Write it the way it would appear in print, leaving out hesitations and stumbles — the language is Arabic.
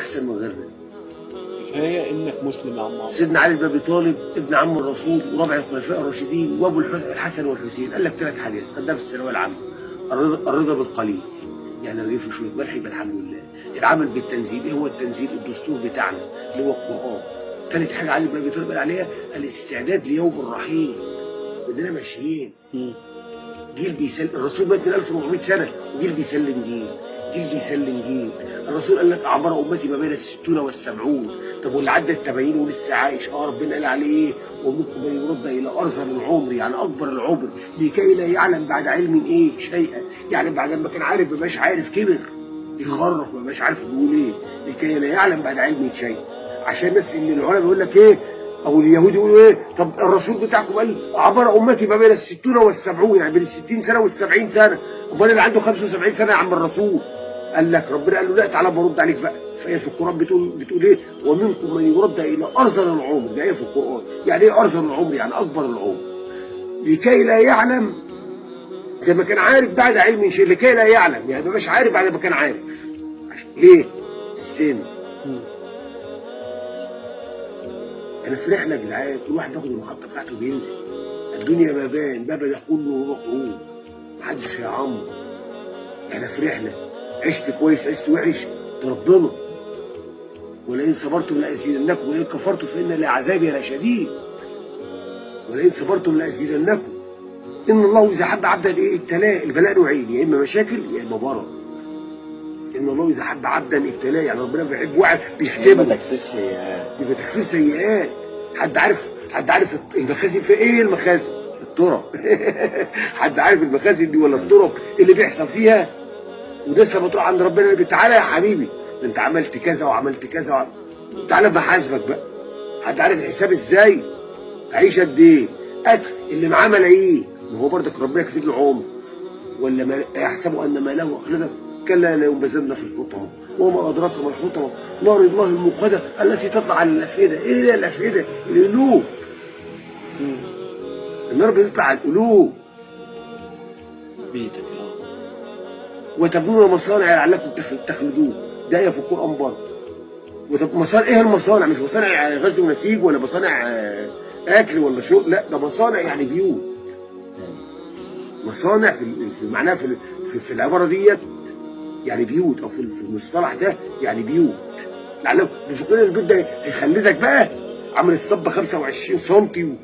احسن من غيرنا. كفايه انك مسلم يا عم عمرو. سيدنا علي بن ابي طالب ابن عم الرسول ورابع الخلفاء الراشدين وابو الحسن والحسين، قال لك 3 حاجات خدها في الثانويه العامه: الرضا بالقليل، يعني رغيف وشويه ملح يبقى الحمد لله. العمل بالتنزيل، ايه هو التنزيل؟ الدستور بتاعنا اللي هو القران. ثالث حاجه علي بن ابي طالب قال عليها الاستعداد ليوم الرحيل. بدنا ماشيين جيل بيسلم، الرسول مات من 1400 سنه وجيل بيسلم جيل، جيل بيسلم جيل. الرسول قال لك اعمار امتي ما بين ال60 وال70. طب واللي عدى ال80 ولسه عايش، ربنا قال عليه ايه؟ ومنكم من يرد الى ارذل العمر، يعني اكبر العمر، لكي لا يعلم بعد علم ايه شيئا. يعني بعد ما كان عارف ما بقاش عارف، كبر يخرف ما بقاش عارف بيقول ايه، لكي لا يعلم بعد علم شيئا. عشان الناس اللي العلماء بيقول لك ايه، او اليهود يقولوا ايه، طب الرسول بتاعكم قال اعمار امتي ما بين ال60 وال70، يعني بين ال60 سنه وال70 سنه. امال اللي عنده 75 سنه يا عم الرسول؟ قال لك ربنا قال له لا تعالى برد عليك بقى. فهي في القران بتقول ايه؟ ومنكم من يرد الى ارذل العمر. ده ايه في القران؟ يعني ايه ارذل العمر؟ يعني اكبر العمر، لكي لا يعلم زي ما كان عارف بعد علم شيء. لكي لا يعلم يعني ما بقاش عارف بعد ما كان عارف. ليه؟ السن. انا في رحله يا جدعان، كل واحد بياخد المحطه بتاعته بينزل. الدنيا مبان، باب دخول ومخروج، محدش هيعمر. انا في رحله، عشت كويس عشت وحش، ده ربنا. ولئن صبرتم لازيدنكم ولئن كفرتم فان لعذابي لشديد. ولئن صبرتم لازيدنكم. ان الله اذا حب عبدا ايه ابتلاه. البلاء نوعين، يا اما مشاكل يا اما مرض. ان الله اذا حب عبدا ابتلاه، يعني ربنا بيحب واحد بيختبره. يبقى تكفير سيئات. يبقى تكفير سيئات. حد عارف المخازن في ايه؟ المخازن الطرق. حد عارف المخازن دي ولا الطرق اللي بيحصل فيها؟ وناس لما تروح عند ربنا تعالى يا حبيبي ده انت عملت كذا وعملت كذا تعالى بحاسبك بقى. حد عارف الحساب ازاي؟ عيش قد ايه؟ قتل اللي معاه ملايين، ما هو برضك ربنا كاتب له عمر. ولا ما يحسب ان ماله اخلده، كلا لا ينبذن في الحطمه وما ادراك ما الحطمه نار الله الموقده التي تطلع على الافئده. ايه ده الافئده؟ القلوب. النار بتطلع على القلوب. بيتك وتبنون مصانع لعلكم تخلدون. ده آية في القرآن برضه. وطب مصانع ايه المصانع؟ مش مصانع غزل ونسيج ولا مصانع اكل ولا شرب، لا ده مصانع يعني بيوت. مصانع في معناها في العباره ديت يعني بيوت، او في المصطلح ده يعني بيوت. لعلكم بفكرين البيت ده هيخلدك بقى. عامل الصبه 25 سم